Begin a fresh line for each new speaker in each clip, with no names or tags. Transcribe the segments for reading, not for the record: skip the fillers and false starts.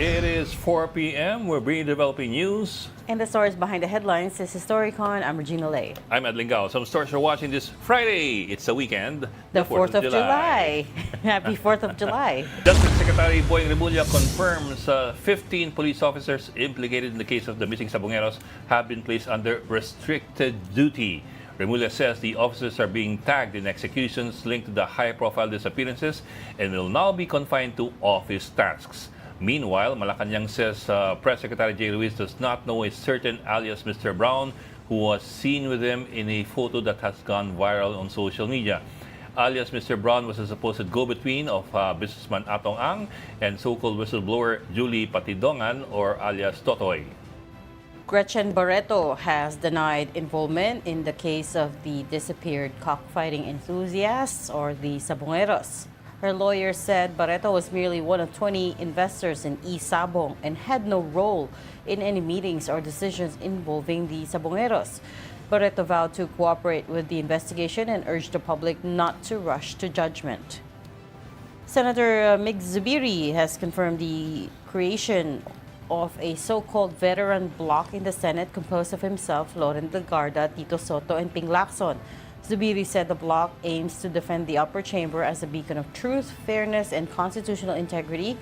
It is 4 p.m. We're bringing developing news.
And the stories behind the headlines. This is Storycon. I'm Regina Lay.
I'm Ed Lingao. Some stores are watching this Friday. It's the weekend.
The 4th of July. Happy 4th of July.
Justice Secretary Boy Remulla confirms 15 police officers implicated in the case of the missing Sabongeros have been placed under restricted duty. Remulla says the officers are being tagged in executions linked to the high-profile disappearances and will now be confined to office tasks. Meanwhile, Malacanang says Press Secretary J. Ruiz does not know a certain alias Mr. Brown who was seen with him in a photo that has gone viral on social media. Alias Mr. Brown was a supposed go-between of businessman Atong Ang and so-called whistleblower Julie Patidongan or alias Totoy.
Gretchen Barreto has denied involvement in the case of the disappeared cockfighting enthusiasts or the Sabongeros. Her lawyer said Barreto was merely one of 20 investors in Sabong and had no role in any meetings or decisions involving the Sabongeros. Barreto vowed to cooperate with the investigation and urged the public not to rush to judgment. Senator Mig Zubiri has confirmed the creation of a so-called veteran bloc in the Senate composed of himself, Loren Delgarda, Tito Soto, and Ping Lacson. Zubiri said the bloc aims to defend the upper chamber as a beacon of truth, fairness, and constitutional integrity,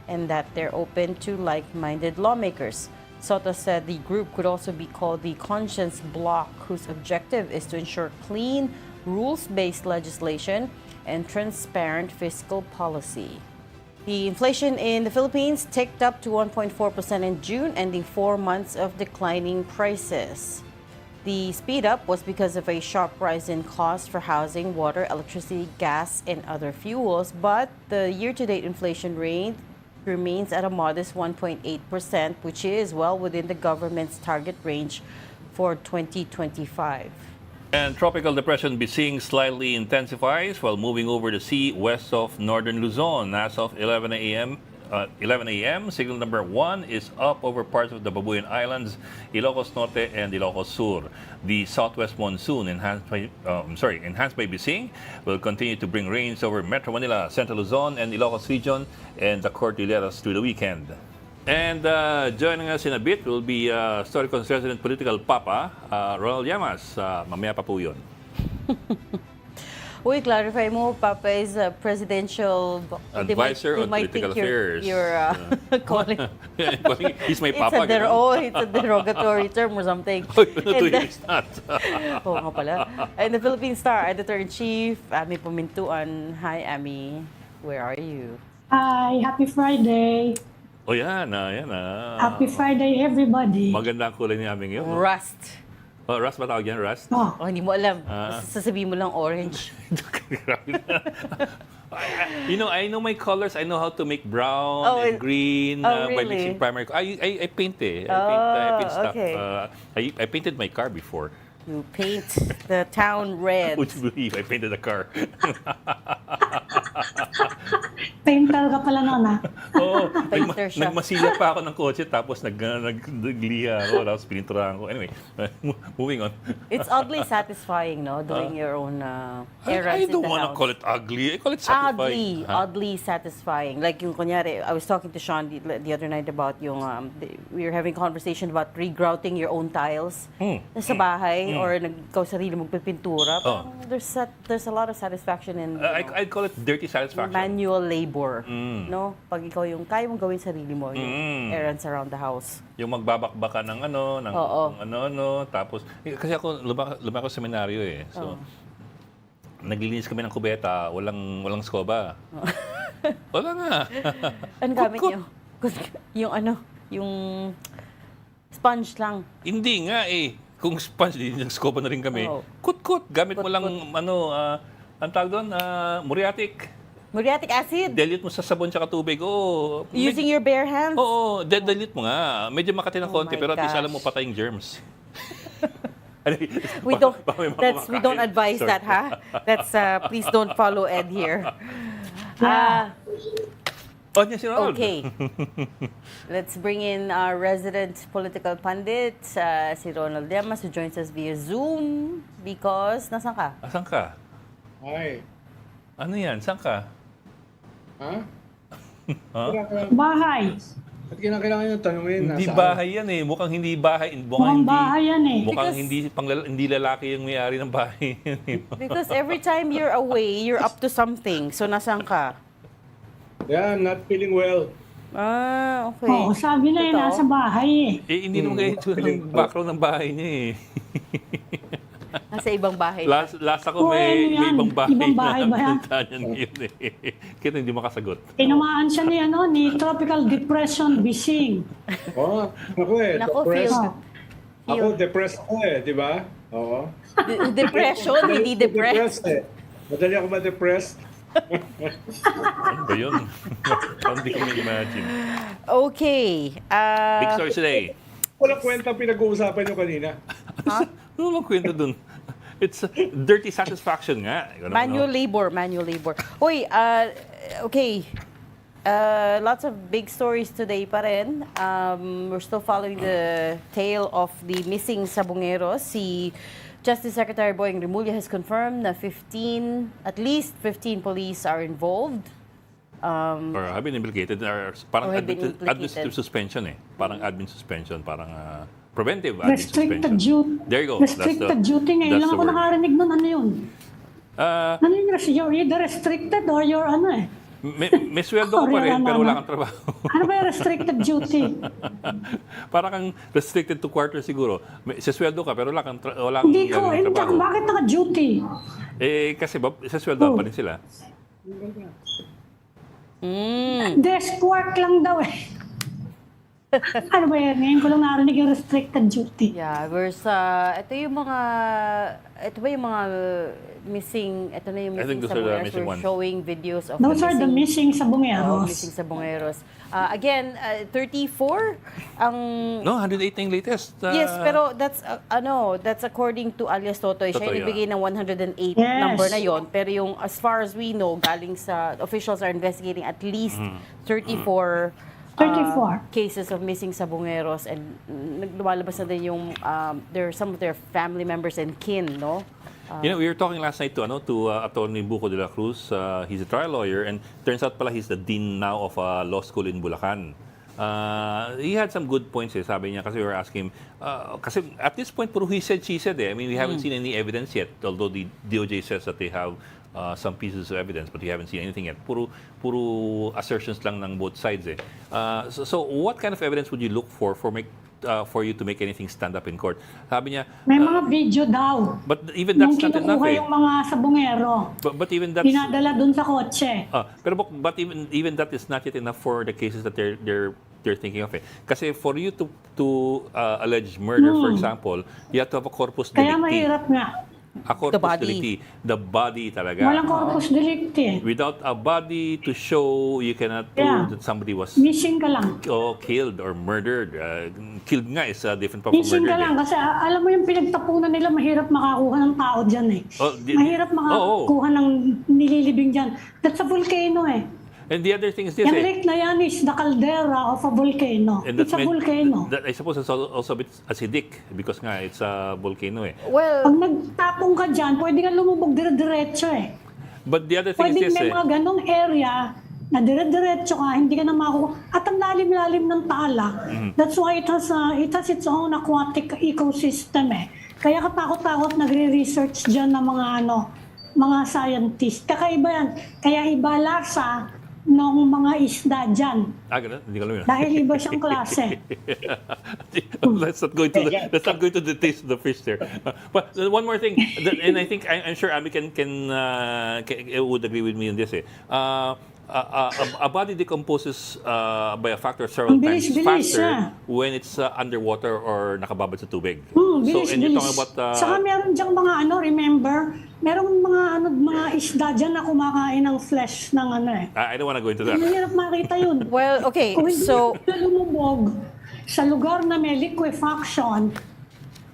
and that they're open to like-minded lawmakers. Soto said the group could also be called the Conscience Bloc, whose objective is to ensure clean, rules-based legislation and transparent fiscal policy. The inflation in the Philippines ticked up to 1.4% in June, ending 4 months of declining prices. The speed up was because of a sharp rise in costs for housing, water, electricity, gas, and other fuels, but the year-to-date inflation rate remains at a modest 1.8%, which is well within the government's target range for 2025.
And tropical depression Bising slightly intensifies while moving over the sea west of northern Luzon. As of 11 a.m., signal number 1 is up over parts of the Babuyan Islands, Ilocos Norte, and Ilocos Sur. The southwest monsoon, enhanced by Bising, will continue to bring rains over Metro Manila, Central Luzon, and Ilocos region, and the Cordilleras through the weekend. And joining us in a bit will be Storycon's resident political papa, Ronald Llamas. Mamaya pa po yun.
We clarify mo, Papa is a presidential
advisor on political affairs.
You're calling.
He's my papa.
It's a derogatory term or something.
It's not.
Oo nga pala. And the Philippine Star Editor-in-Chief, Ami Pumintuan. Hi, Ami. Where are you?
Hi, happy Friday.
O yan.
Happy Friday, everybody.
Maganda ang kulay ni Aming yun. No?
Rust.
Oh, Rust ba tawag yan? Rust?
Oh,
Hindi mo alam. Sasabihin mo lang orange.
I know my colors. I know how to make brown and green by
really?
mixing primary. I paint I paint stuff.
Okay.
I painted my car before.
You paint the town red.
Would you believe I painted a car?
painter ka pala noon ah.
Oo.
Painter siya.
Nagmasila pa ako ng kotse tapos nagliha ako tapos pininturahan ko. Anyway, moving on.
It's oddly satisfying, no? Doing your own errands
I don't
in the
want to
house.
call it ugly. I call it satisfying.
Oddly satisfying. Like yung kunyari, I was talking to Sean the other night about yung, we were having conversation about regrouting your own tiles sa bahay or ikaw sarili magpipintura.
Oh.
There's a lot of satisfaction in
I'd call it dirty satisfaction.
manual labor. No? Pag ikaw yung kaya mong gawin sarili mo, yung errands around the house.
Yung magbabakbaka ng tapos kasi ako lumaki sa seminaryo eh. So naglilinis kami ng kubeta, walang skoba. Wala nga.
Ano gamit niyo? Yung sponge lang.
Hindi nga eh. Kung sponge, yung skoba na rin kami.
Oo.
Kut-kut. Gamit mo lang, ang tawag doon, muriatic.
Muriatic acid?
Dilute mo sa sabon tsaka tubig. Oo.
Using your bare hands?
Oo, dilute mo nga. Medyo makati ng konti,
my
pero at least
gosh.
alam mo pataying germs.
We don't advise that, ha? That's please don't follow Ed here.
Oh, niya si Ronald.
Okay. Let's bring in our resident political pundit, si Ronald Llamas, who joins us via Zoom because nasaan ka?
Asan ka?
Hi.
Ano yan? Saan ka?
Ha?
Huh?
Bahay.
At kinakailangan yung tanungin.
Hindi
nasaan?
bahay yan eh. Mukhang hindi bahay.
Mukhang bahay yan eh.
Mukhang
Because-
hindi lalaki yung may-ari ng bahay.
Because every time you're away, you're up to something. So, nasaan ka?
Yeah, I'm not feeling well.
Ah, okay.
Oo, sabi na
Totoo?
nasa bahay eh.
Hindi naman kayo ito ng background ng bahay niya eh.
Nasa ibang bahay.
Last ako
Oo,
may
ano yan?
ibang bahay,
Ibang bahay ba yan?
na niya ngayon eh. Kaya hindi makasagot.
Tinamaan siya ni Tropical Depression Bising.
Oh, ako
Nako,
depressed.
feel-
Ako, depressed ako di ba? Oo.
Depression, hindi depressed.
Madali ako ma-depressed.
Ano ba yun? Hindi ko ma-imagine.
Okay.
Big story today.
Walang kwenta pinag-uusapan nyo kanina.
Ano bang kwento dun? It's dirty satisfaction nga.
Manual labor. Uy, okay. Lots of big stories today pa rin. We're still following the tale of the missing Sabongeros. Si Justice Secretary Boying Remulla has confirmed na at least 15 police are involved.
Or have been implicated. Parang
Or have been implicated.
administrative suspension eh. Parang admin suspension. Parang preventive admin
Restricted
suspension.
duty.
There you go.
Restricted duty. Ngayon
that's
lang
the
ako
word.
nakarinig nun. Ano yun?
Uh,
Ano yung you're either restricted or you're ano eh.
may sweldo ko pa rin, pero wala kang trabaho.
Ano ba yung restricted duty?
Parang kang restricted to quarter siguro. Sa sweldo ka, pero wala kang wala kang
Hindi ko.
gagawing trabaho.
Bakit naka-duty?
Eh, kasi sa sweldo pa rin sila.
Desk work lang daw eh. Ano ba yan? Ngayon ko lang narinig yung restricted duty.
Yeah, ito ba yung mga missing, ito na yung
I think
missing
those are the
Sabongeros.
missing
We're
ones.
showing videos of
Those are the missing Sabongeros.
missing Sabongeros. Again, 34 ang...
No, 108 na yung latest.
Yes, pero that's according to alias Totoy. Siya
Totoy,
yung nagbigay ng 108
Yes.
number na yon. Pero yung as far as we know, galing sa officials are investigating at least 34
34.
cases of missing Sabongeros, and lumalabas na din yung there are some of their family members and kin, no?
We were talking last night to Attorney Buco de la Cruz. He's a trial lawyer, and turns out pala he's the dean now of a law school in Bulacan. He had some good points eh. Sabi niya, kasi we were asking him, kasi at this point, puro he said, she said eh. I mean, we haven't seen any evidence yet, although the DOJ says that they have some pieces of evidence, but we haven't seen anything yet. Puro assertions lang ng both sides eh. So what kind of evidence would you look for you to make anything stand up in court? Sabi niya,
May mga video daw.
but even that's
Nung
not enough
kinukuha
eh.
yung mga Sabongero.
But even that's
Dinadala dun sa kotse.
but even that is not yet enough for the cases that they're thinking of eh. Kasi for you to allege murder, for example, you have to have a corpus
Kaya
delicti.
mahirap nga.
A corpus
The body.
delicti. The body talaga.
Walang corpus delicti.
Without a body to show, you cannot
Yeah.
prove that somebody was
Missing ka lang.
killed or murdered. Killed nga is different from
Missing ka
murdered.
lang kasi alam mo yung pinagtapunan nila, mahirap makakuha ng tao dyan eh. Mahirap makakuha ng nililibing dyan. That's a volcano eh.
And the other thing is this
Yung
eh.
lake na yan is the caldera of a volcano.
And
It's a volcano.
I suppose it's also a bit acidic because nga it's a volcano eh.
Well,
Pag nagtapong ka dyan, pwede ka lumubog dire-diretso eh.
But the other thing
Pwede
is this
may
eh.
mga ganong area na dire-diretso ka, hindi ka na makukuha. At ang lalim-lalim ng tala. That's why it has its own aquatic ecosystem eh. Kaya katakot-takot nagre-research dyan ng mga scientist. Kakaiba yan. Kaya iba lasa ng mga isda dyan.
Ganun? Hindi ko alam yun.
Dahil iba siyang klase.
Let's not go into the taste of the fish there. But one more thing, and I think I'm sure Ami can would agree with me on this. A body decomposes by a factor several
Ang
times
bilis-bilis,
faster when it's underwater or nakababad sa tubig.
Bilis,
and you're
bilis.
talking about
Saka meron diyang mga remember, merong mga isda dyan na kumakain ng flesh ng eh.
I don't want to go into that.
Mahirap makita yun.
well, okay.
Kung hindi
So,
ka lumubog sa lugar na may liquefaction,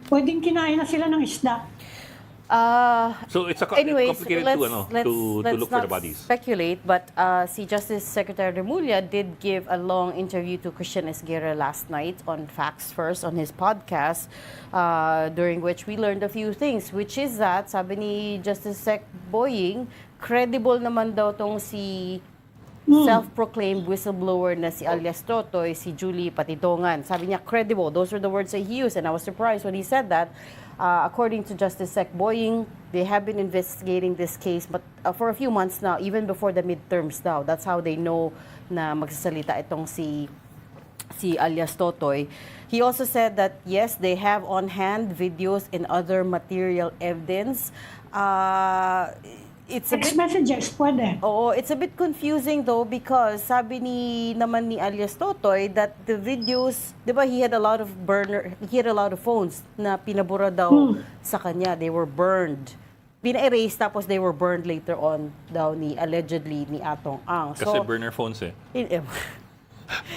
pwedeng kinain na sila ng isda.
So it's
anyways,
complicated to look for the bodies.
Speculate, but si Justice Secretary Remulla did give a long interview to Christian Esguerra last night on Facts First on his podcast, during which we learned a few things, which is that, sabi ni Justice Sec Boying, credible naman daw tong si self-proclaimed whistleblower na si alias Totoy, si Julie Patitongan. Sabi niya, credible. Those are the words that he used. And I was surprised when he said that. According to Justice Sec Boying, they have been investigating this case but for a few months now, even before the midterms now. That's how they know na magsasalita itong si alias Totoy. He also said that, yes, they have on hand videos and other material evidence. It's a
Text
bit,
messages, pwede.
oo, it's a bit confusing though because sabi naman ni alias Totoy that the videos, di ba, he had a lot of phones na pinabura daw sa kanya. They were burned. Pina-erase tapos they were burned later on daw allegedly ni Atong Ang.
Kasi burner phones eh.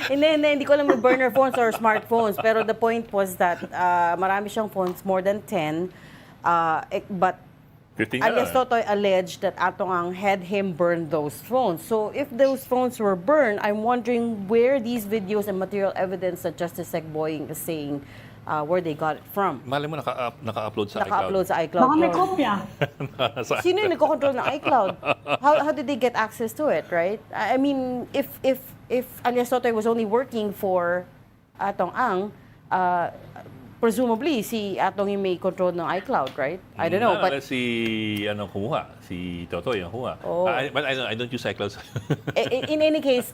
Hindi ko alam yung burner phones or smartphones. Pero the point was that marami siyang phones, more than 10. But
15 na
alias
lang.
Totoy alleged that Atong Ang had him burn those phones. So if those phones were burned, I'm wondering where these videos and material evidence that Justice Sec Boying is saying where they got it from.
Mali mo naka-upload sa
Naka-upload sa iCloud.
Baka may
yun.
kopya.
iCloud.
Sino yung nagko-control ng iCloud? How did they get access to it, right? I mean, if alias Totoy was only working for Atong Ang, presumably si Atong yung may control ng iCloud, right? I don't know, but
Unless kumuha. Si Totoy ang kumuha.
Oh.
But I don't use iCloud.
in any case,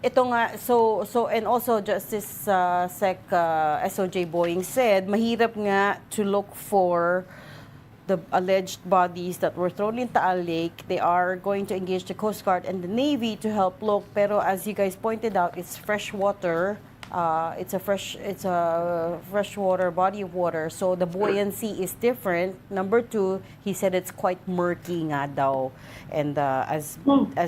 ito nga, so and also Justice Sec SOJ Boying said, mahirap nga to look for the alleged bodies that were thrown in Taal Lake. They are going to engage the Coast Guard and the Navy to help look. Pero as you guys pointed out, it's fresh water. It's a freshwater body of water, so the buoyancy is different. Number two, he said it's quite murky nga daw, and as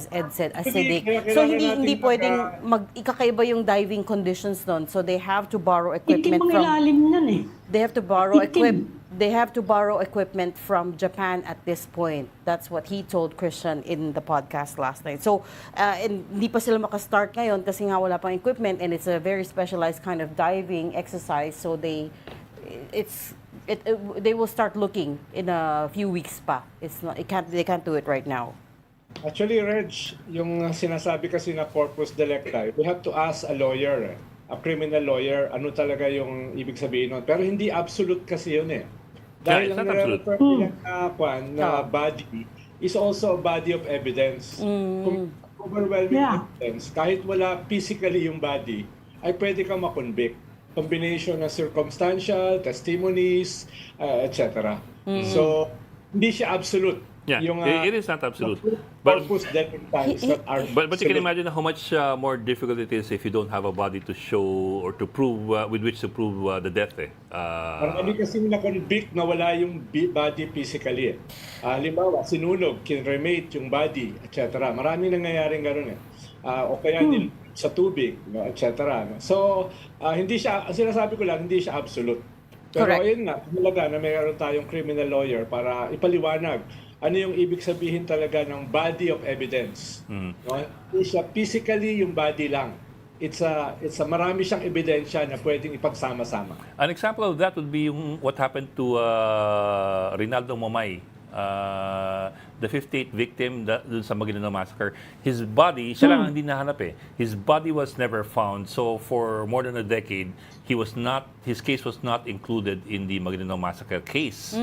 Ed said, acidic. So hindi pwedeng ikakaiba yung diving conditions nun. So they have to borrow equipment
Itim ang
from.
ilalim nun eh.
They have to borrow
Itim.
equipment from Japan at this point. That's what he told Christian in the podcast last night. So, and hindi pa sila makastart ngayon kasi nga wala pang equipment and it's a very specialized kind of diving exercise. So they will start looking in a few weeks pa. They can't do it right now.
Actually, Reg, yung sinasabi kasi na corpus delicti, we have to ask a lawyer, a criminal lawyer, ano talaga yung ibig sabihin nun. Pero hindi absolute kasi yun eh. Dahil
it's
ang
not absolute.
nire-refer na body is also a body of evidence. Kung overwhelming evidence, kahit wala physically yung body, ay pwede kang makonvict. Combination ng circumstantial, testimonies, etc. So, hindi siya absolute.
Yeah,
Yung,
it is not absolute. But
corpus delicti is not
but you can imagine how much more difficult it is if you don't have a body to show or to prove with which to prove the death.
Marami kasi na-convict na wala yung body physically. Halimbawa, sinunog, kinremate yung body, etc. Marami nangyayaring gano'n eh. O kaya sa tubig, no, etc. No? So, hindi siya, sinasabi ko lang, hindi siya absolute. Pero
Correct.
ayun nga, talaga na mayroon tayong criminal lawyer para ipaliwanag ano yung ibig sabihin talaga ng body of evidence. No? Hindi siya physically yung body lang. It's a marami siyang ebidensya na pwedeng ipagsama-sama.
An example of that would be what happened to Rinaldo Momay, the 58th victim dun sa Maguindanao Massacre. His body, siya lang ang hindi nahanap eh. His body was never found. So for more than a decade, his case was not included in the Maguindanao Massacre case.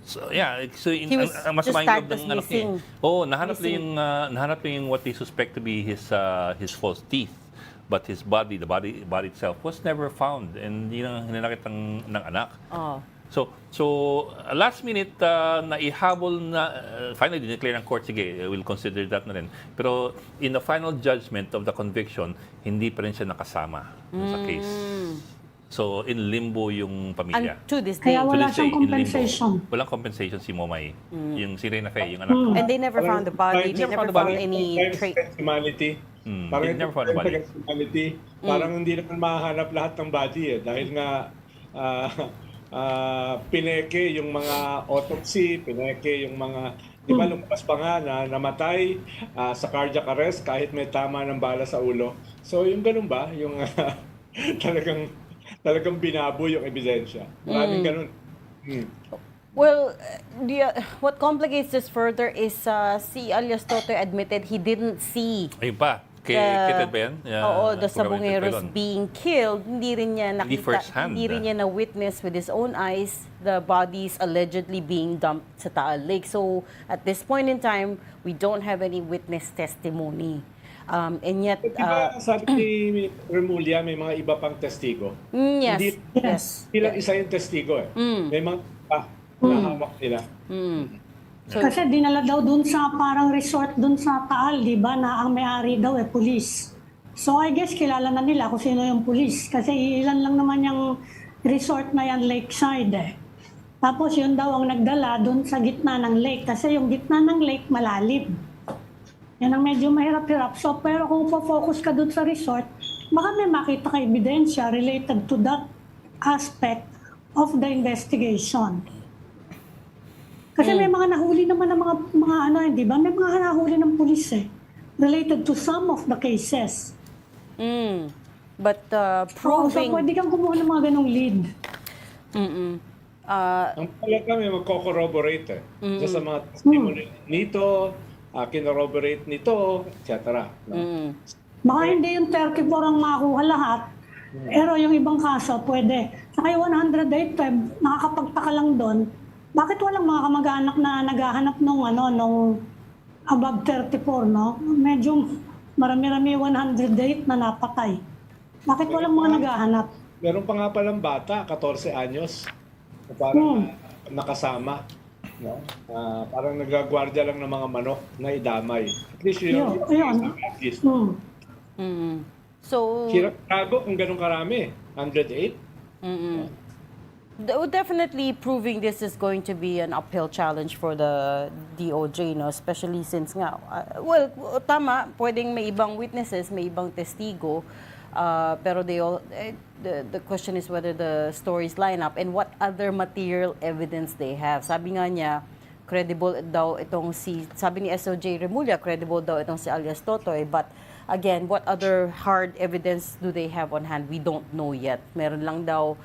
So yeah,
He was just tagged as missing.
Nahanap na yung what they suspect to be his false teeth. But his body, the body itself was never found, and yun ang hinanakit ng anak. So last minute na ihabol na finally declare ng court, sige, we'll consider that na rin. Pero in the final judgment of the conviction, hindi pa rin siya nakasama sa case. So in limbo yung pamilya.
And to this day.
Kaya wala
To this day,
siyang
in limbo.
compensation.
Walang compensation si Momay. Yung si Reyna Fe, yung anak.
And they never found the body. They never found any trace.
Humanity. Parang
They never found the body.
humanity. Parang hindi naman mahanap lahat ng body eh. Dahil nga pineke yung mga autopsy, pineke yung mga, di ba lumabas pa nga na namatay sa cardiac arrest kahit may tama ng bala sa ulo. So yung ganun ba? Yung talagang binabo yung ebidensya. Maraming ganun.
Well, what complicates this further is si alias Totoy admitted he didn't see
Ayun pa. Kitad ba yan?
the Sabongeros being killed. Hindi rin niya
Hindi
nakita,
first hand.
hindi rin niya na-witness with his own eyes the bodies allegedly being dumped sa Taal Lake. So, at this point in time, we don't have any witness testimony. And yet,
Diba, sabi ni Remulla, may mga iba pang testigo.
yes,
Hindi,
yes.
hindi lang isa yung testigo eh. May mga nahawak nila.
So,
Kasi dinala daw dun sa parang resort dun sa Taal, di ba, na ang may-ari daw pulis. So I guess kilala na nila kung sino yung pulis. Kasi ilan lang naman yung resort na yan, lakeside eh. Tapos yun daw ang nagdala dun sa gitna ng lake. Kasi yung gitna ng lake malalim. Yan ang medyo mahirap-hirap. So pero kung focus ka dun sa resort, baka may makita ka ebidensya related to that aspect of the investigation. Kasi may mga nahuli naman ng mga ano, di ba? May mga nahuli ng pulis related to some of the cases.
but
So
proving...
pwede kang kumuha ng mga ganong lead.
Ang talaga may magko-corroborate sa mga testimony nito, kinorroborate nito, etc. No?
Baka hindi yung 34 ang makuha lahat, pero yung ibang kaso pwede. Saka yung 108, nakakapagtaka lang doon, bakit walang mga kamag-anak na naghahanap nung above 34, no? Medyo marami-rami 108 na napatay. Bakit walang mga naghahanap?
Meron pa nga palang bata, 14 anyos, na parang nakasama. No? Parang nagagwardya lang ng mga manok na idamay. At least yun. At least.
So...
Chicago, kung ganun karami, 108.
Definitely proving this is going to be an uphill challenge for the DOJ, no? Especially since nga, tama, pwedeng may ibang witnesses, may ibang testigo, pero the question is whether the stories line up and what other material evidence they have. Sabi nga niya, credible daw itong sabi ni SOJ Remulla, credible daw itong si alias Totoy, but again, what other hard evidence do they have on hand? We don't know yet. Meron lang daw,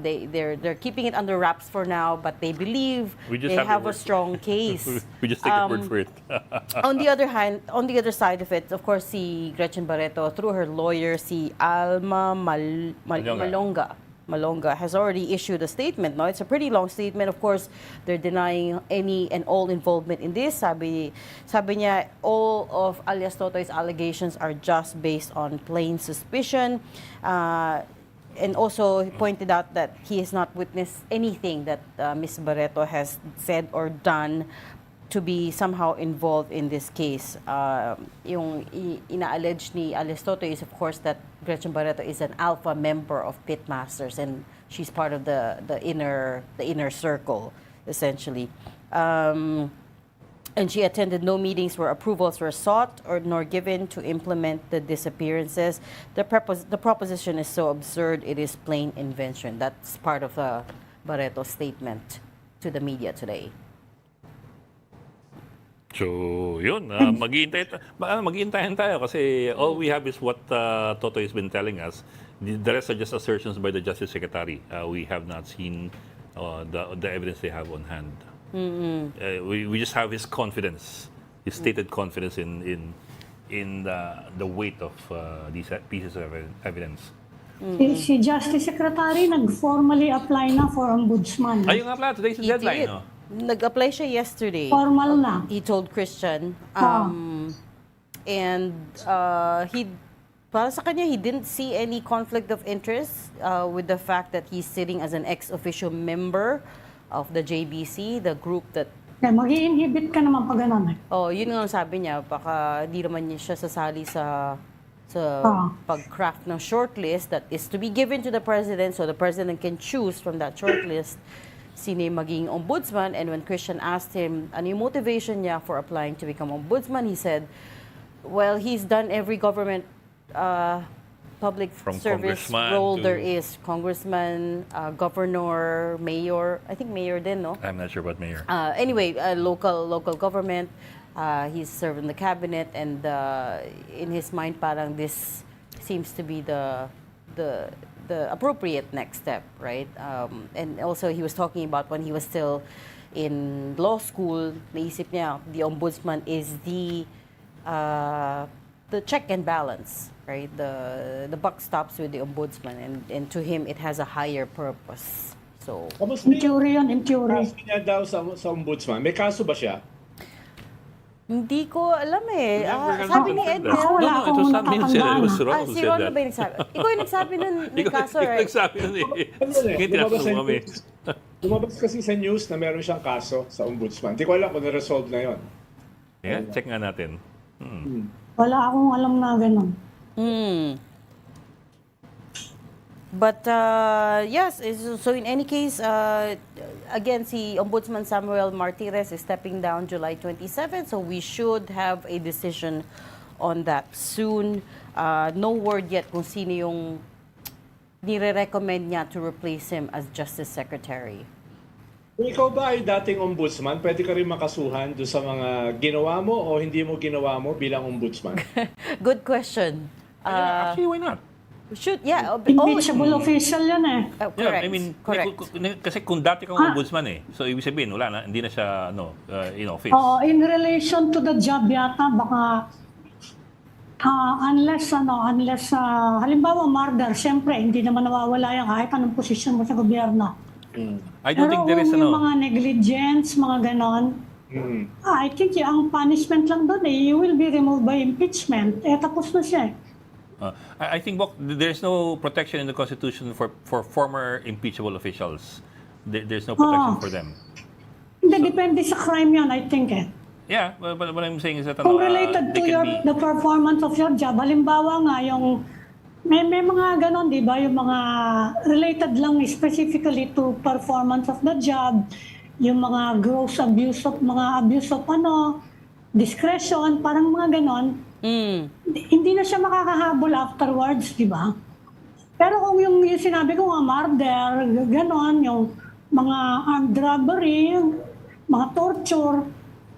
they're keeping it under wraps for now, but they believe they have a strong case.
We just take a word for it.
On the other hand, on the other side of it, of course, si Gretchen Barreto, through her lawyer, si Alma Malonga has already issued a statement. No, it's a pretty long statement. Of course, they're denying any and all involvement in this. Sabi niya, all of alias Totoy's allegations are just based on plain suspicion. And also he pointed out that he has not witnessed anything that Ms. Barreto has said or done to be somehow involved in this case. Yung ina-allege ni alias Totoy is, of course, that Gretchen Barreto is an alpha member of Pitmasters and she's part of the inner circle, essentially. And she attended no meetings where approvals were sought or nor given to implement the disappearances. The proposition is so absurd, it is plain invention. That's part of the Barreto statement to the media today.
So, yun. Mag-iintayin tayo kasi all we have is what Toto has been telling us. The rest are just assertions by the Justice Secretary. We have not seen the evidence they have on hand. We just have his confidence, his stated confidence in the weight of these pieces of evidence.
Si Justice Secretary nag-formally apply na for ombudsman.
Ayun nga pala, today's the
He
deadline,
did.
no?
Nag-apply siya yesterday.
Formal na.
He told Christian. And para sa kanya, he didn't see any conflict of interest with the fact that he's sitting as an ex-officio member of the JBC, the group that...
Mag-i-inhibit ka naman pag gano'n eh.
Oh, yun nga ang sabi niya, baka di naman niya siya sasali sa pag-craft ng shortlist that is to be given to the president so the president can choose from that shortlist sino yung maging ombudsman. And when Christian asked him ano yung motivation niya for applying to become ombudsman, he said, well, he's done every government public
From
service
congressman
role
to-
there is. Congressman, governor, mayor, I think mayor din, no?
I'm not sure about mayor.
Anyway, local government, he's served in the cabinet, and in his mind, parang this seems to be the the appropriate next step, right? And also he was talking about when he was still in law school, naisip niya the ombudsman is the check and balance, right? The buck stops with the ombudsman, and to him it has a higher purpose. So
Kamusta
In theory yun, in theory.
kaso niya daw sa ombudsman? May kaso ba siya?
hindi ko alam eh.
We're gonna
Sabi ni
confirm
Edna,
that.
Wala
No, it
akong
was not me who said it. It was
natatandaan.
Ron who
si
said
Ron
that.
na ba yung nagsabi? Ikaw yung nagsabi nun, may kaso,
Ikaw
right?
nagsabi nun eh.
Ano yun eh,
Ngayon tinatanong mo kami.
Lumabas kasi sa news na meron siyang kaso sa ombudsman. Hindi ko alam kung na-resolve na yon.
Yeah, check nga natin.
Wala akong alam na ganun.
But yes, so in any case, again, si Ombudsman Samuel Martirez is stepping down July 27, so we should have a decision on that soon. No word yet kung sino yung nire-recommend niya to replace him as Justice Secretary.
Kung ikaw ba ay dating ombudsman, pwede ka rin makasuhan doon sa mga ginawa mo o hindi mo ginawa mo bilang ombudsman?
Good question.
Actually, why not?
Should, yeah.
Impeachable official yan eh.
Correct.
Yeah, I mean,
correct.
kasi kung dati kang ombudsman eh, so ibig sabihin, wala na, hindi na siya in office.
Oo, in relation to the job yata, baka unless halimbawa murder, syempre hindi naman nawawala yan kahit anong posisyon mo sa gobyerno.
I don't think there is
yung mga negligence, mga ganon, I think ang punishment lang doon you will be removed by impeachment. Tapos na siya.
I think there's no protection in the Constitution for former impeachable officials. There's no protection for them.
Hindi, depende sa crime yan, I think
Yeah, but what I'm saying is that
Kung related to the performance of your job, halimbawa nga yung may mga ganon, di ba? Yung mga related lang specifically to performance of the job, yung mga gross abuse of discretion, parang mga ganon. Hindi na siya makakahabol afterwards, di ba? Pero kung yung sinabi ko nga, murder, ganon, yung mga armed robbery, mga torture,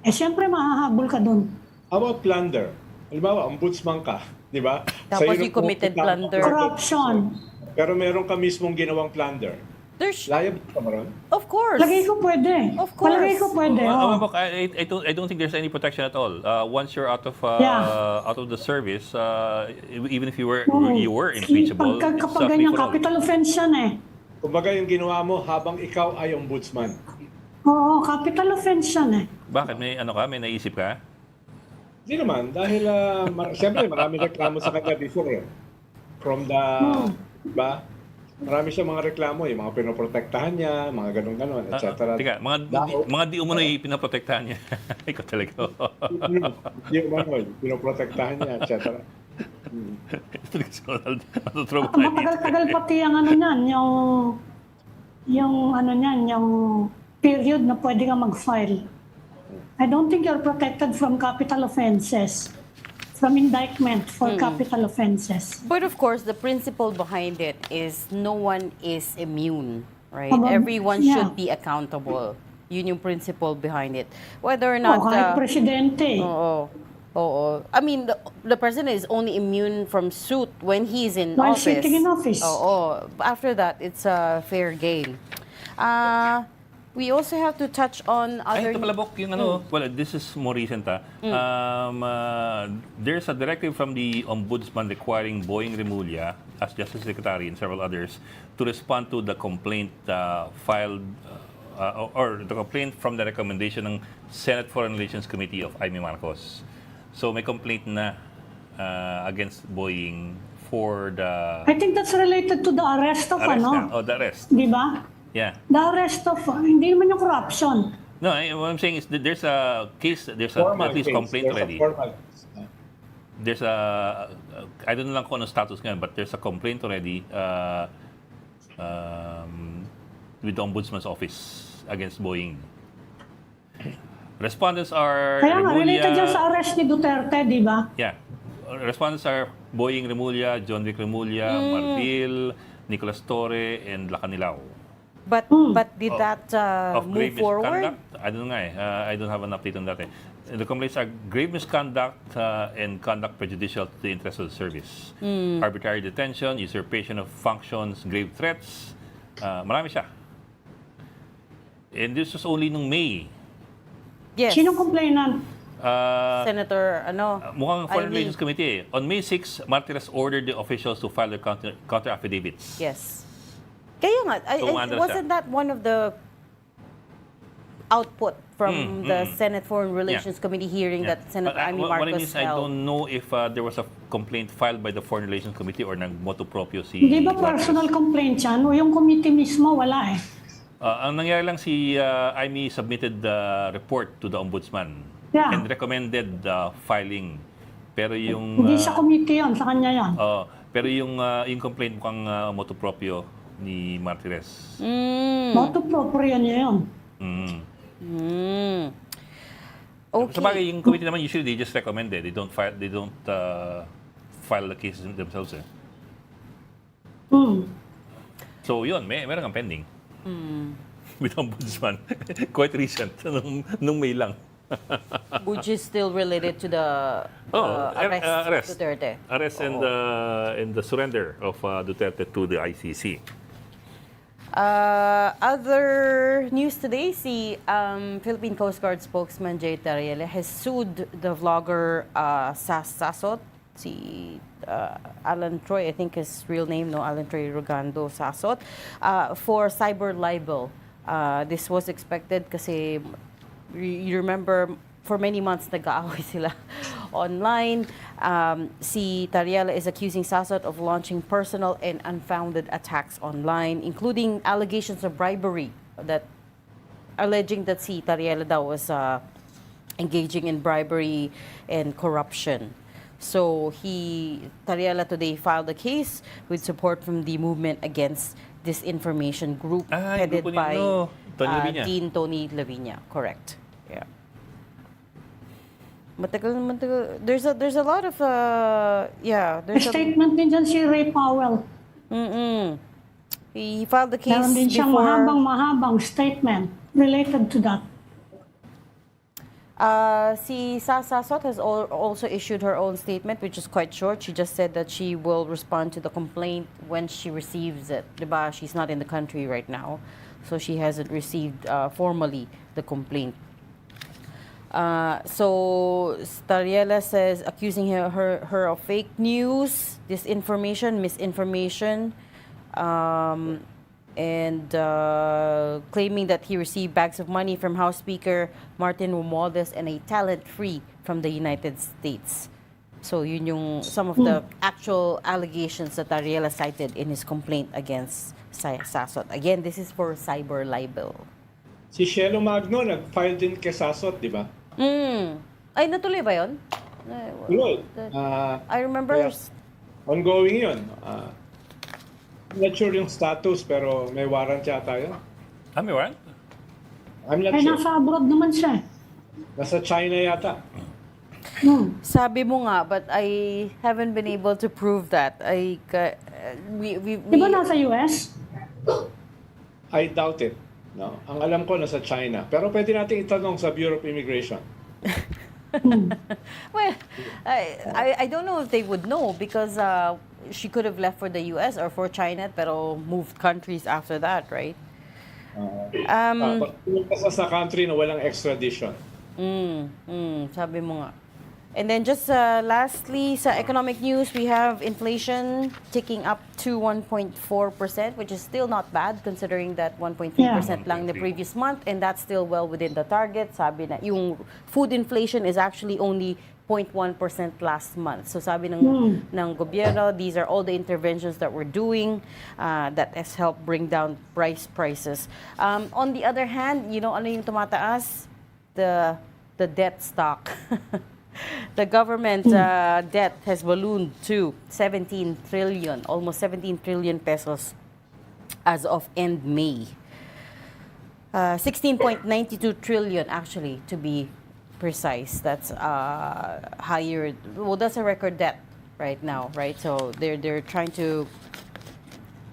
siyempre mahahabol ka dun.
How about plunder? Halimbawa, ombudsman ka, di ba?
Tapos
Sa'yo
you committed plunder.
Corruption.
Pero meron ka mismong ginawang plunder.
There's,
Liable ka ba ron?
of course.
Lagay ko pwede.
Of course.
Palagay ko pwede.
I don't think there's any protection at all. Once you're out of the service, even if you were impeachable,
Kapag ganyan, capital offense yan
Kumbaga yung ginawa mo habang ikaw ay ombudsman.
Oo, capital offense yan
Bakit may may naisip ka?
Hindi naman, dahil siyempre maraming reklamo sa kanya before From the, diba? Marami siya mga reklamo yung mga pinoprotektahan niya, mga ganun-ganon, etc.
Tika, mga di umunoy pinaprotektahan niya. Ikaw talaga.
Di umano'y, pinoprotektahan niya, etc.
Matagal-tagal pati yung yung period na pwede ka mag-file. I don't think you're protected from capital offenses, from indictment for capital offenses.
But of course, the principle behind it is no one is immune, right?
About-
Everyone
yeah.
should be accountable. Yun yung principle behind it. Whether or not...
Kahit presidente.
Oo. I mean, the president is only immune from suit when he's in
While
office.
sitting in office.
Oo. After that, it's a fair game. We also have to touch on other...
Ay, ito palabok yung well, this is more recent there's a directive from the Ombudsman requiring Boying Remulla as Justice Secretary and several others to respond to the complaint filed or the complaint from the recommendation ng Senate Foreign Relations Committee of Jaime Marcos. So may complaint na against Boying for the...
I think that's related to the arrest of
the arrest.
Di ba?
Yeah.
The arrest of, hindi naman yung corruption.
No, what I'm saying is that there's a case, there's a at least complaint already. There's a, I don't know lang kung ano status ngayon, but there's a complaint already with the Ombudsman's office against Boying. Respondents are
Kaya nga, related
Remulla,
yan sa arrest ni Duterte, di ba?
yeah. Respondents are Boying Remulla, John Rick Remulla, Marfil, Nicolas Torre, and Lacanilao.
But did that
Of
move
grave
forward?
misconduct? I don't know I don't have an update on that The complaints are grave misconduct and conduct prejudicial to the interest of the service. Arbitrary detention, usurpation of functions, grave threats. Marami siya. And this was only nung May.
Yes.
Sinong complainant?
Senator,
Mukhang Foreign
Ivy.
Relations Committee. On May 6, Martires ordered the officials to file their counter affidavits.
Yes. Kaya nga,
Tumanda siya.
wasn't that one of the output from the Senate Foreign Relations Committee hearing that Senator Amy
What I
Marcos
mean is, I
held?
don't know if there was a complaint filed by the Foreign Relations Committee or nag-motu proprio si
Hindi ba personal
Martires.
complaint yan? O yung committee mismo, wala eh.
Ang nangyari lang si Amy submitted the report to the ombudsman
Yeah.
and recommended filing. Pero yung
Hindi sa committee yan, sa kanya yan.
pero yung complaint mukhang motu proprio ni Martires.
Motu proprio niya yun.
Okay.
Sa bagay, yung committee naman usually they just recommend it. They don't file the cases themselves. So yun, meron kang pending. With ombudsman. Quite recent. Nung May lang.
Which is still related to the arrest of Duterte.
Arrest and the surrender of Duterte to the ICC.
Other news today, si Philippine Coast Guard spokesman Jay Tariela has sued the vlogger Sasot, si Alan Troy, I think his real name, Alan Troy Rogando Sasot, for Cyberlibel. This was expected kasi you remember for many months nag-aaway sila online. Si Tariela is accusing Sasot of launching personal and unfounded attacks online, including allegations of bribery, that alleging that si Tariela daw was engaging in bribery and corruption. So Tariela today filed a case with support from the movement against disinformation group headed
grupo ni
by
Tony Laviña.
Dean Tony Laviña. Correct. Yeah. Matagal. There's a lot of
May statement din dyan si Ray Powell.
He filed the case
Meron din siyang
before.
mahabang statement related to that.
Si Sasot has also issued her own statement, which is quite short. She just said that she will respond to the complaint when she receives it. Diba? She's not in the country right now, so she hasn't received formally the complaint. So Tariela says, accusing her of fake news, disinformation, misinformation, and claiming that he received bags of money from House Speaker Martin Romualdez and a talent free from the United States. So yun yung some of the actual allegations that Tariela cited in his complaint against Sasot. Again, this is for Cyberlibel.
Si Shelo Magno nag-file din kay Sasot, di ba?
Ay, natuloy ba yun?
Tuloy.
I remember...
Kaya, ongoing yun. Not sure yung status, pero may warrant yata yun.
May warrant?
I'm not
Ay,
sure.
nasa abroad naman siya.
Nasa China yata.
Sabi mo nga, but I haven't been able to prove that.
Di ba nasa US?
I doubt it. No? Ang alam ko nasa China. Pero pwede natin itanong sa Bureau of Immigration.
Well, I don't know if they would know because she could have left for the US or for China pero moved countries after that, right?
Pagpunta sa country na walang extradition.
Sabi mo nga. And then just lastly, sa economic news, we have inflation ticking up to 1.4%, which is still not bad considering that 1.3% lang the previous month, and that's still well within the target. Sabi na, yung food inflation is actually only 0.1% last month. So sabi ng gobyerno, these are all the interventions that we're doing that has helped bring down prices. On the other hand, you know, ano yung tumataas? The debt stock. The government debt has ballooned to 17 trillion, almost 17 trillion pesos as of end May. 16.92 trillion actually, to be precise. That's higher. Well, that's a record debt right now, right? So they're trying to.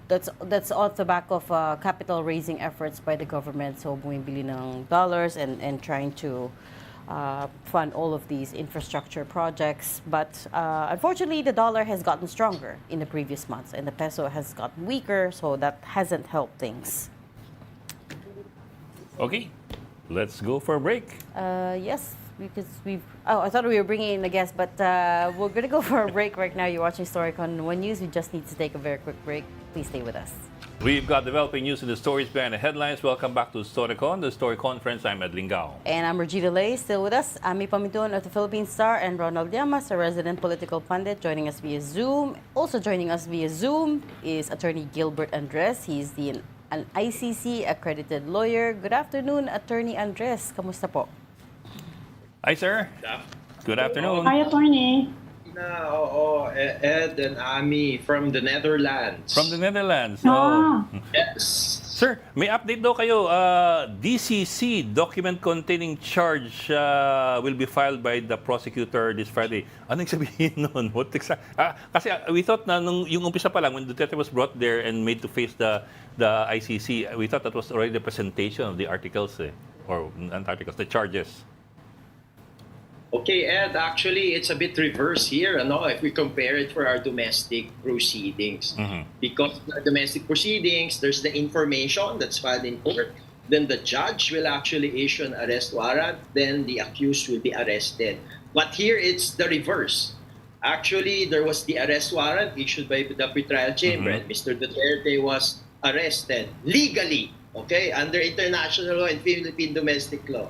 That's off the back of capital raising efforts by the government. So bumibili ng dollars and trying to fund all of these infrastructure projects. But unfortunately, the dollar has gotten stronger in the previous months and the peso has gotten weaker, so that hasn't helped things.
Okay, let's go for a break.
Yes, because I thought we were bringing in a guest, but we're going to go for a break right now. You're watching Storycon 1 News. We just need to take a very quick break. Please stay with us.
We've got developing news in the stories behind the headlines. Welcome back to Storycon, the Story Conference. I'm Ed Lingao.
And I'm Regina Lay, still with us. Ami Pamitun of the Philippine Star and Ronald Llamas, a resident political pundit, joining us via Zoom. Also joining us via Zoom is Attorney Gilbert Andres. He's an ICC accredited lawyer. Good afternoon, Attorney Andres. Kamusta po?
Hi, sir. Good afternoon.
Hi, Attorney.
Ed and Ami from the Netherlands.
From the Netherlands.
Ah.
Yes.
Sir, may update daw kayo. DCC, document containing charge, will be filed by the prosecutor this Friday. Anong sabihin nun? Kasi we thought na yung umpisa pa lang, when Duterte was brought there and made to face the ICC, we thought that was already the presentation of the articles, or not articles, the charges.
Okay, Ed, actually, it's a bit reverse here, if we compare it for our domestic proceedings. Because in our domestic proceedings, there's the information that's filed in court. Then the judge will actually issue an arrest warrant. Then the accused will be arrested. But here, it's the reverse. Actually, there was the arrest warrant issued by the pretrial chamber. And Mr. Duterte was arrested legally, under international law and Philippine domestic law.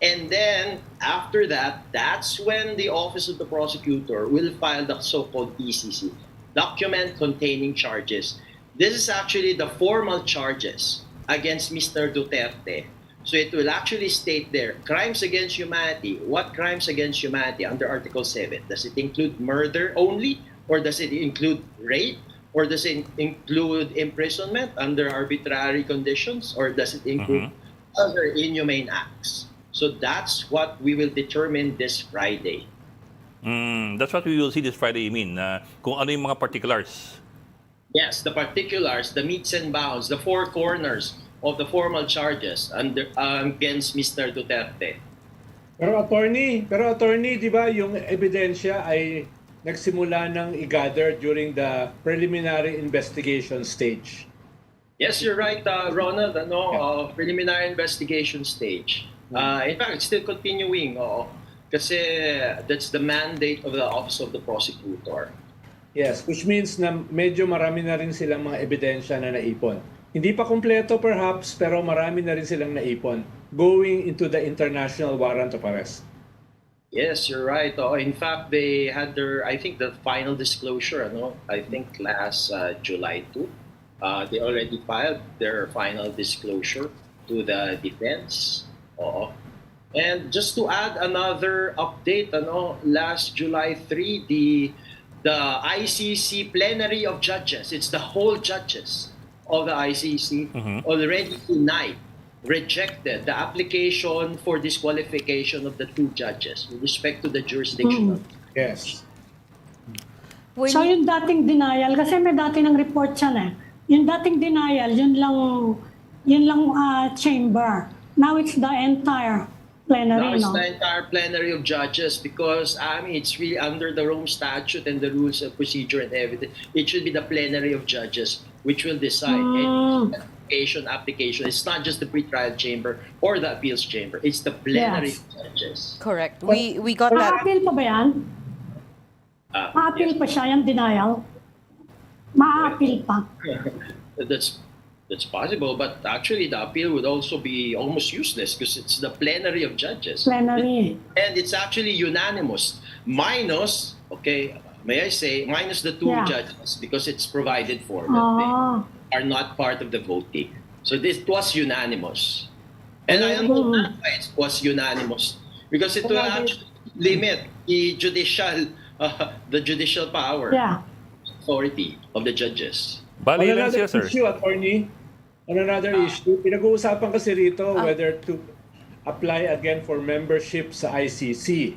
And then, after that, that's when the Office of the Prosecutor will file the so-called DCC, document containing charges. This is actually the formal charges against Mr. Duterte. So it will actually state there, crimes against humanity. What crimes against humanity under Article 7? Does it include murder only? Or does it include rape? Or does it include imprisonment under arbitrary conditions? Or does it include other inhumane acts? So that's what we will determine this Friday.
That's what we will see this Friday, you mean? Kung ano yung mga particulars.
Yes, the particulars, the metes and bounds, the four corners of the formal charges against Mr. Duterte.
Pero attorney, di ba yung ebidensya ay nagsimula ng i-gather during the preliminary investigation stage?
Yes, you're right, Ronald. Preliminary investigation stage. In fact, it's still continuing. Kasi that's the mandate of the Office of the Prosecutor.
Yes, which means na medyo marami na rin silang mga ebidensya na naipon. Hindi pa kumpleto perhaps, pero marami na rin silang naipon going into the international warrant of arrest.
Yes, you're right. In fact, they had the final disclosure, I think last July 2. They already filed their final disclosure to the defense. And just to add another update, last July 3, the ICC plenary of judges, it's the whole judges of the ICC, already tonight rejected the application for disqualification of the two judges with respect to the jurisdiction.
Yes.
So yung dating denial, kasi may dati ng report yan Yung dating denial, yun lang chamber. Now it's the entire plenary,
Now it's the entire plenary of judges because, it's really under the Rome Statute and the rules of procedure and evidence. It should be the plenary of judges which will decide any application. It's not just the pretrial chamber or the appeals chamber. It's the plenary of judges.
Correct. We got that.
Ma-appeal pa ba yan? Ma-appeal pa siya, yung denial? Ma-appeal pa.
That's possible, but actually the appeal would also be almost useless because it's the plenary of judges.
Plenary.
And it's actually unanimous. Minus, may I say, minus the two judges because it's provided for that they are not part of the voting. So this was unanimous. And I understand why it was unanimous because it will actually limit the judicial power, authority of the judges.
Bali lang siya, sir.
Issue, attorney. On another issue, pinag-uusapan kasi rito whether to apply again for membership sa ICC.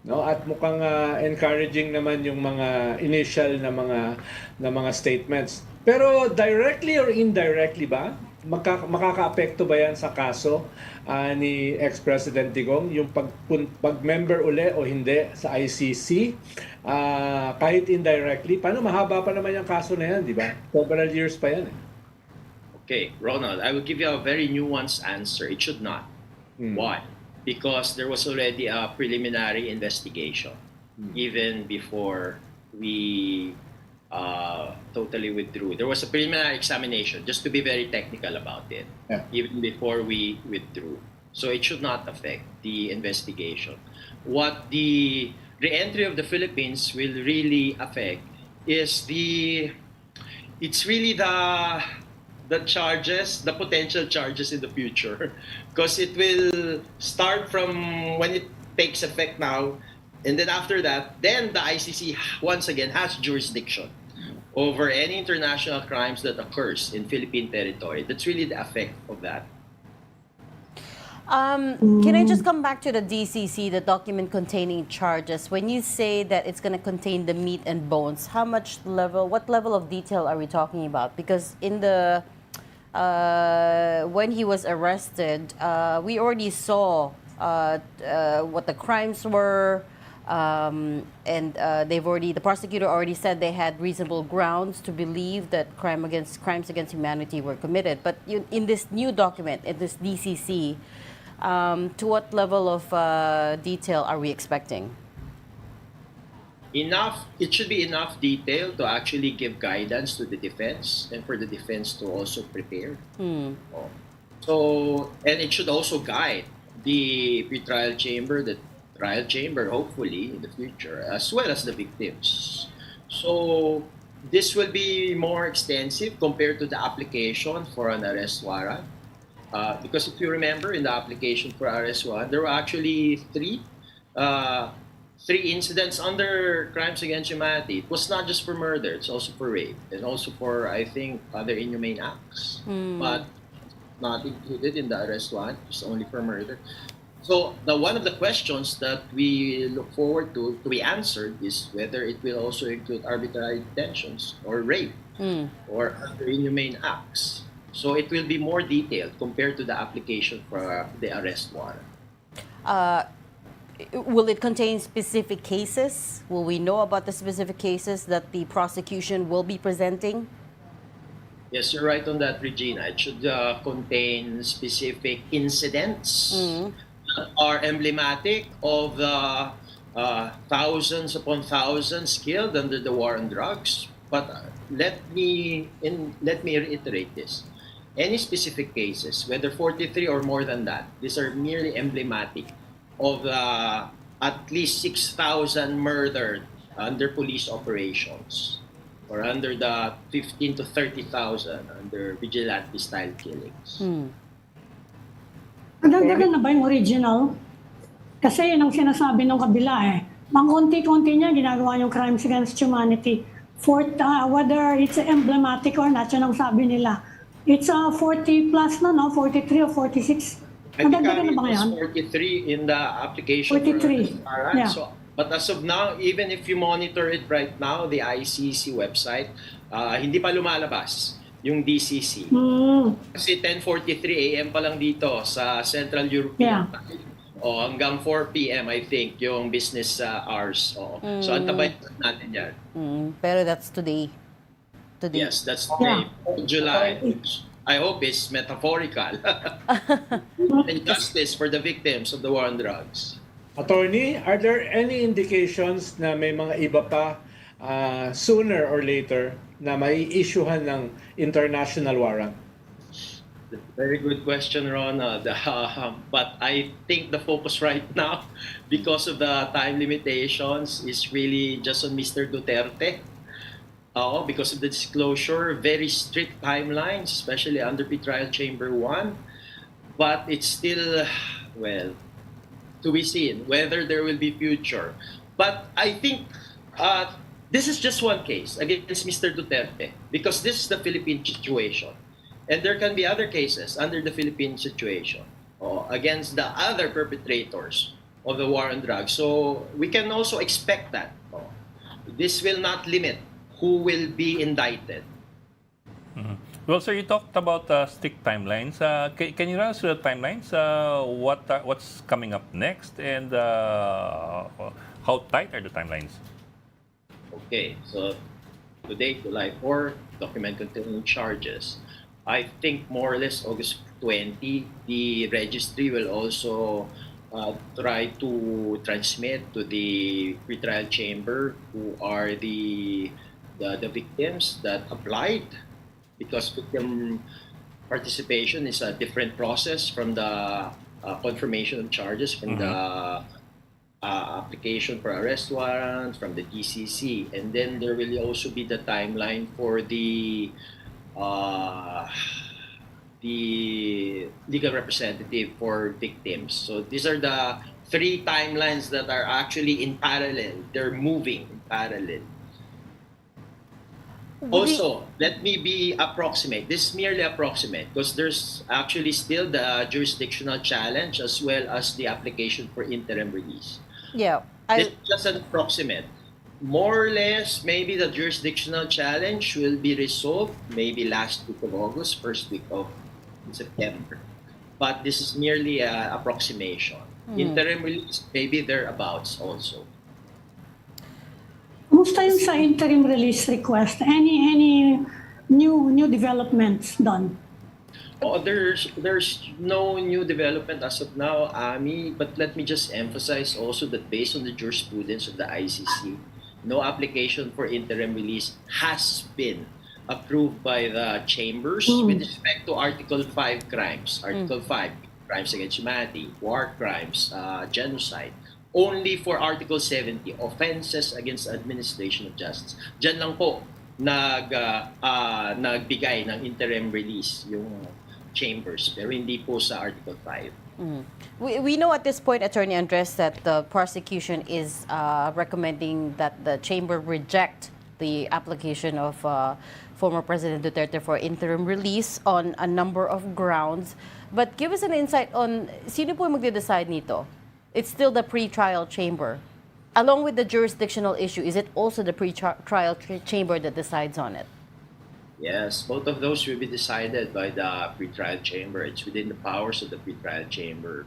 At mukhang encouraging naman yung mga initial na mga statements. Pero directly or indirectly ba? makakaapekto ba yan sa kaso ni ex-President Digong, yung pag-member uli o hindi sa ICC, kahit indirectly? Paano mahaba pa naman yung kaso na yan, di ba? Several years pa yan.
Okay, Ronald, I will give you a very nuanced answer. It should not. Why? Because there was already a preliminary investigation even before we totally withdrew. There was a preliminary examination, just to be very technical about it, even before we withdrew. So it should not affect the investigation. What the re-entry of the Philippines will really affect is it's really the charges, the potential charges in the future, because it will start from when it takes effect now, and then after that, then the ICC once again has jurisdiction over any international crimes that occurs in Philippine territory. That's really the effect of that.
Can I just come back to the DCC, the document containing charges? When you say that it's going to contain the meat and bones, what level of detail are we talking about? Because in the when he was arrested, we already saw what the crimes were, and the prosecutor already said they had reasonable grounds to believe that crimes against humanity were committed. But in this new document, in this DCC, to what level of detail are we expecting?
It should be enough detail to actually give guidance to the defense and for the defense to also prepare. So, and it should also guide the pretrial chamber, the trial chamber, hopefully in the future, as well as the victims. So this will be more extensive compared to the application for an arrest warrant. Because if you remember, in the application for arrest warrant, there were actually three incidents under crimes against humanity. It was not just for murder, it's also for rape, and also for, I think, other inhumane acts. But not included in the arrest warrant, it's only for murder. So one of the questions that we look forward to be answered is whether it will also include arbitrary detentions or rape or other inhumane acts. So it will be more detailed compared to the application for the arrest warrant.
Will it contain specific cases? Will we know about the specific cases that the prosecution will be presenting?
Yes, you're right on that, Regina. It should contain specific incidents that are emblematic of the thousands upon thousands killed under the war on drugs. But let me reiterate this. Any specific cases, whether 43 or more than that, these are merely emblematic of at least 6,000 murdered under police operations, or under the 15 to 30,000 under vigilante-style killings.
Nagdagdagan na ba yung original? Kasi yun ang sinasabi ng kabila eh. Mga konti-konti niya ginagawa yung crimes against humanity. Whether it's emblematic or not, yun ang sabi nila. It's 40 plus na, no? 43 or 46.
I think
Nadagdagan na ba
it was
ngayon?
43 in the application.
43, yeah.
So, but as of now, even if you monitor it right now, the ICC website, hindi pa lumalabas yung DCC. Kasi 10:43 AM pa lang dito sa Central European Time. O hanggang 4 PM, I think, yung business hours. So, antabay natin yan.
Pero that's today.
Yes, that's today, July. I hope it's metaphorical. And justice for the victims of the war on drugs.
Attorney, are there any indications na may mga iba pa sooner or later na may issuehan ng international warrant?
Very good question, Ronald. But I think the focus right now, because of the time limitations, is really just on Mr. Duterte. Because of the disclosure, very strict timelines, especially under pretrial chamber 1. But it's still, well, to be seen whether there will be future. But I think this is just one case against Mr. Duterte, because this is the Philippine situation. And there can be other cases under the Philippine situation against the other perpetrators of the war on drugs. So we can also expect that. This will not limit who will be indicted.
Well, sir, you talked about strict timelines. Can you run us through the timelines? What's coming up next, and how tight are the timelines?
Okay, so today, July 4, document containing charges. I think more or less August 20, the registry will also try to transmit to the pretrial chamber who are the victims that applied, because victim participation is a different process from the confirmation of charges, from the application for arrest warrant, from the DCC, and then there will also be the timeline for the legal representative for victims. So these are the three timelines that are actually in parallel. They're moving in parallel. Also, let me be approximate. This is merely approximate because there's actually still the jurisdictional challenge as well as the application for interim release.
Yeah.
This is just an approximate. More or less, maybe the jurisdictional challenge will be resolved maybe last week of August, first week of September. But this is merely an approximation. Interim release, maybe thereabouts also.
Kumusta yung sa interim release request? Any new developments done?
Oh, there's no new development as of now, Ami. But let me just emphasize also that based on the jurisprudence of the ICC, no application for interim release has been approved by the chambers with respect to Article 5 crimes. Article 5, crimes against humanity, war crimes, genocide. Only for Article 70, offenses against administration of justice. Diyan lang po nagbigay ng interim release yung chambers, pero hindi po sa Article 5.
We know at this point, Attorney Andres, that the prosecution is recommending that the chamber reject the application of former President Duterte for interim release on a number of grounds. But give us an insight on sino po yung magde-decide nito? It's still the pre-trial chamber. Along with the jurisdictional issue, is it also the pre-trial chamber that decides on it?
Yes, both of those will be decided by the pre-trial chamber. It's within the powers of the pre-trial chamber.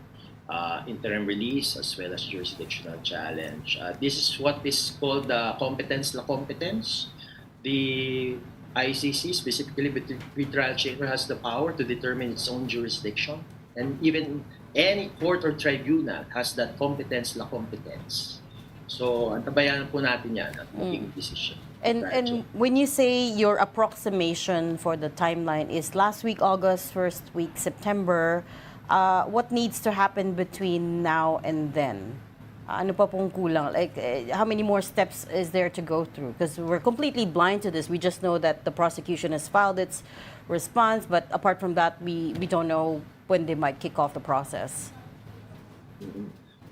Interim release as well as jurisdictional challenge. This is what is called the competence la competence. The ICC, specifically the pre-trial chamber, has the power to determine its own jurisdiction, and even any court or tribunal has that competence la competence. So, antabayan po natin yan at maging decision.
And when you say your approximation for the timeline is last week August, first week September, what needs to happen between now and then? Ano pa pong kulang? Like, how many more steps is there to go through? Because we're completely blind to this. We just know that the prosecution has filed its response, but apart from that, we don't know when they might kick off the process.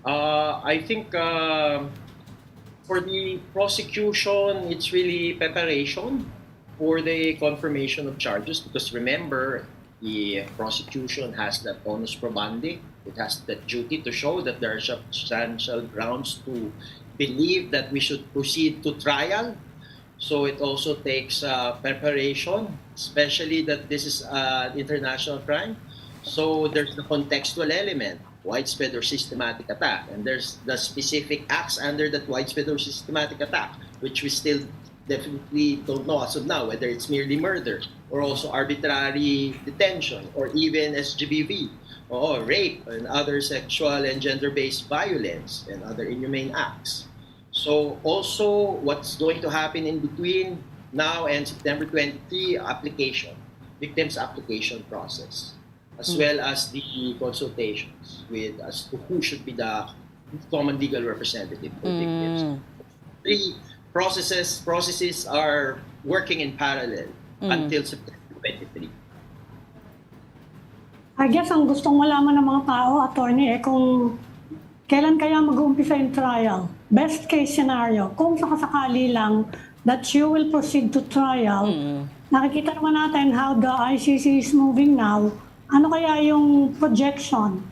I think for the prosecution, it's really preparation for the confirmation of charges, because remember, the prosecution has that onus probandi. It has the duty to show that there are substantial grounds to believe that we should proceed to trial. So it also takes preparation, especially that this is an international crime. So there's the contextual element, widespread or systematic attack. And there's the specific acts under that widespread or systematic attack, which we still definitely don't know as of now, whether it's merely murder or also arbitrary detention or even SGBV or rape and other sexual and gender-based violence and other inhumane acts. So also what's going to happen in between now and September 23, application, victims application process, as well as the consultations with as to who should be the common legal representative for victims. Three processes are working in parallel until September 23.
I guess ang gustong malaman ng mga tao, attorney, kung kailan kaya mag-uumpisa yung trial. Best case scenario, kung sakasakali lang that you will proceed to trial, nakikita naman natin how the ICC is moving now. Ano kaya yung projection?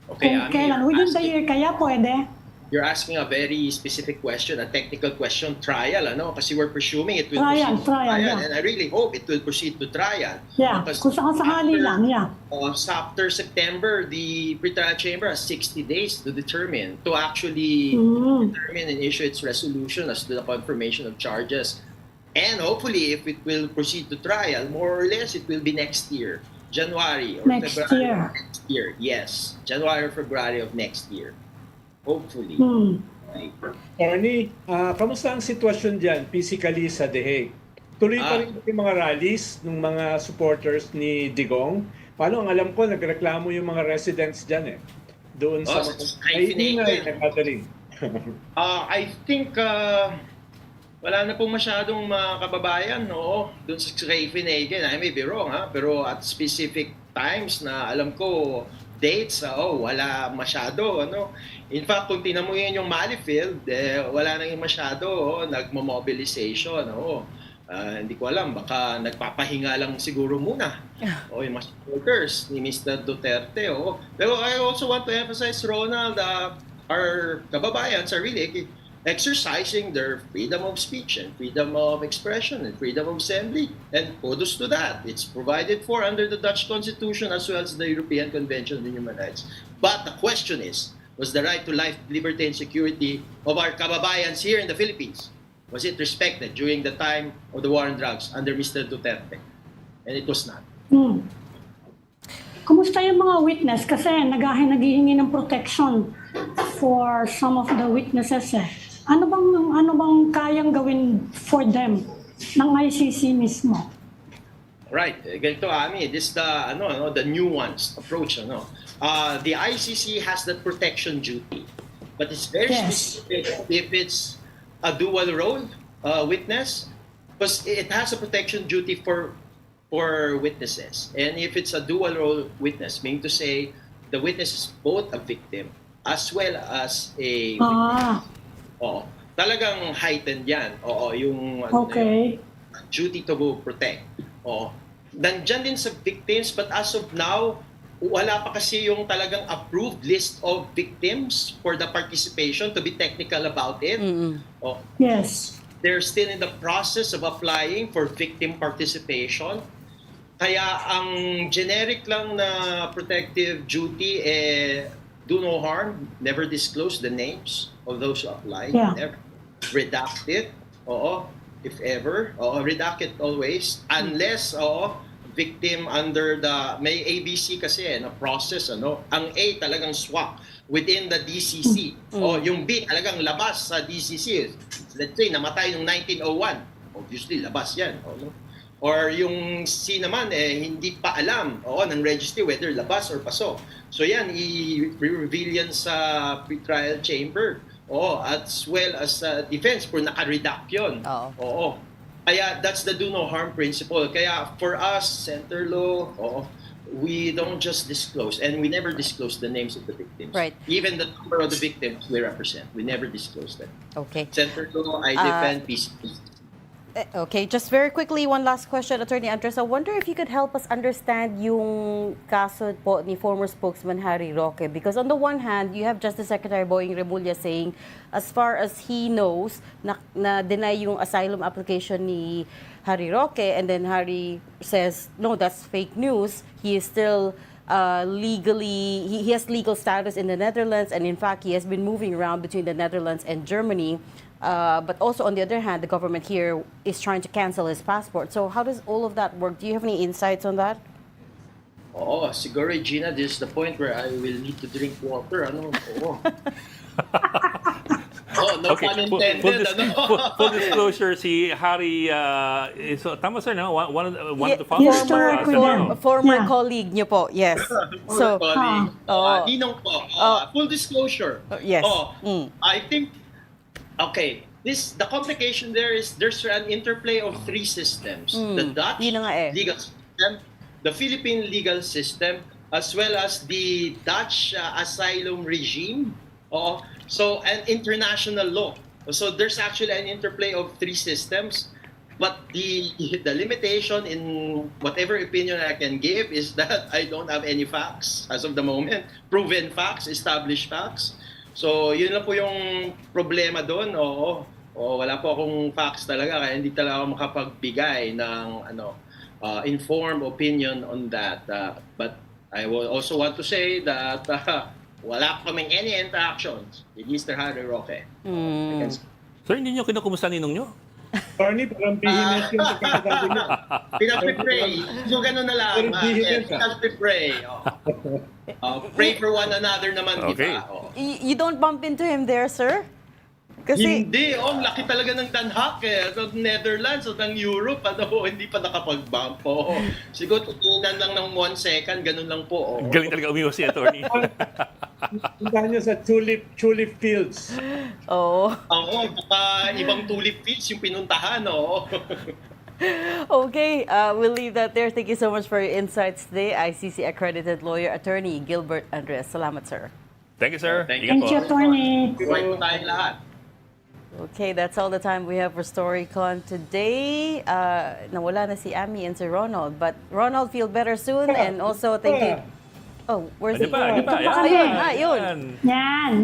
Okay,
Kung kailan? Within the year kaya pwede?
you're asking a very specific question, a technical question, trial, ano? Kasi we're presuming it will proceed to trial,
yeah.
and I really hope it will proceed to trial.
Yeah,
Because
kung sakali lang, yeah.
After September, the pre-trial chamber has 60 days to determine, to actually determine and issue its resolution as to the confirmation of charges. And hopefully, if it will proceed to trial, more or less, it will be next year. January or
Next
February
year.
of next year. Yes, January or February of next year. Hopefully.
Attorney, kamusta ang sitwasyon dyan physically sa The Hague? Tuloy pa rin yung mga rallies ng mga supporters ni Digong. Paano ang alam ko, nagreklamo yung mga residents dyan doon sa
I think wala na pong masyadong mga kababayan, no? Doon sa Copenhagen, I may be wrong, pero at specific times na alam ko, dates, wala masyado, ano? In fact, kung tinan mo yun yung Malifield, wala nang masyado, nagmo-mobilization, hindi ko alam, baka nagpapahinga lang siguro muna. Yung mga supporters ni Mr. Duterte, Pero I also want to emphasize, Ronald, our kababayans are really exercising their freedom of speech and freedom of expression and freedom of assembly. And kudos to that. It's provided for under the Dutch Constitution as well as the European Convention on Human Rights. But the question is, was the right to life, liberty, and security of our kababayans here in the Philippines, was it respected during the time of the war on drugs under Mr. Duterte? And it was not.
Kumusta yung mga witness? Kasi naghihingi ng protection for some of the witnesses. Ano bang kayang gawin for them ng ICC mismo?
Right. Ganito, Ami, this is the nuanced approach. The ICC has that protection duty, but it's very specific if it's a dual role witness, because it has a protection duty for witnesses. And if it's a dual role witness, meaning to say the witness is both a victim as well as a witness. Talagang heightened yan. Yung duty to protect. Nandyan din sa victims, but as of now, wala pa kasi yung talagang approved list of victims for the participation, to be technical about it.
Yes.
They're still in the process of applying for victim participation. Kaya ang generic lang na protective duty, do no harm, never disclose the names of those who apply. Never redact it. If ever. Redact it always. Unless, victim under the, may ABC kasi na process, Ang A talagang swak within the DCC. Yung B talagang labas sa DCC. Let's say, namatay noong 1901. Obviously, labas yan. Or yung C naman, hindi pa alam ng registry whether labas or pasok. So yan, i-reveal yan sa pre-trial chamber. As well as defense for naka-redact yun. Kaya that's the do no harm principle. Kaya for us, center law, we don't just disclose, and we never disclose the names of the victims.
Right.
Even the number of the victims we represent, we never disclose them.
Okay.
Center law, I defend peace.
Okay, just very quickly, one last question, Attorney Andres. I wonder if you could help us understand yung kaso po ni former spokesman Harry Roque. Because on the one hand, you have Justice Secretary Boying Remulla saying, as far as he knows, na deny yung asylum application ni Harry Roque, and then Harry says, no, that's fake news. He is still legally, he has legal status in the Netherlands, and in fact, he has been moving around between the Netherlands and Germany. But also, on the other hand, the government here is trying to cancel his passport. So how does all of that work? Do you have any insights on that?
Siguro, Gina, this is the point where I will need to drink water. No pun intended.
Full disclosure, si Harry, tama sir, no? One of the founders.
Former colleague niyo po, yes.
So, colleague. Ninong po. Full disclosure.
Yes.
I think, the complication there is there's an interplay of three systems. The Dutch legal system, the Philippine legal system, as well as the Dutch asylum regime. So, an international law. So, there's actually an interplay of three systems. But the limitation in whatever opinion I can give is that I don't have any facts as of the moment, proven facts, established facts. So, yun lang po yung problema doon. Oo. Wala po akong facts talaga kaya hindi talaga ako makapagbigay ng informed opinion on that. But I will also want to say that wala kaming any interactions with Mr. Harry Roque.
Sir, hindi nyo kinukumusta ninong nyo?
Attorney, parang bihinis yung pagkakasabi niya.
Pinag-pray. So, ganun na lang.
Pero bihinis,
Pinag-pray. Pray for one another naman,
Okay.
di ba? Oh.
You don't bump into him there, sir? Kasi,
Hindi, laki talaga ng danhak eh. Sa Netherlands o ng Europe, hindi pa nakapag-bump po. Siguro tutunan lang ng 1 second, ganun lang po.
Galing talaga umiwas si attorney.
Puntahan niyo sa tulip fields.
oh.
Oo, baka ibang tulip fields yung pinuntahan,
Okay, we'll leave that there. Thank you so much for your insights today. ICC accredited lawyer attorney Gilbert Andres. Salamat, sir.
Thank you, sir.
Thank you.
Ingat
Thank you,
po.
attorney.
Buhay po tayong lahat.
Okay, that's all the time we have for Storycon today. Nawala na si Ami and si Ronald. But Ronald, feel better soon. And also, thank you. Oh, where's he?
Ano pa?
Ito pa kami.
Yun.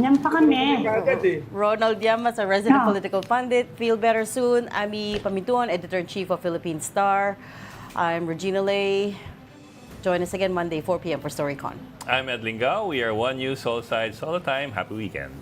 Yan pa kami.
Agad eh.
Ronald Llamas, a resident
Yeah.
political pundit. Feel better soon. Ami Pamintuan, editor-in-chief of Philippine Star. I'm Regina Lay. Join us again Monday, 4 p.m. for Storycon.
I'm Ed Lingao. We are One News, all sides, all the time. Happy weekend.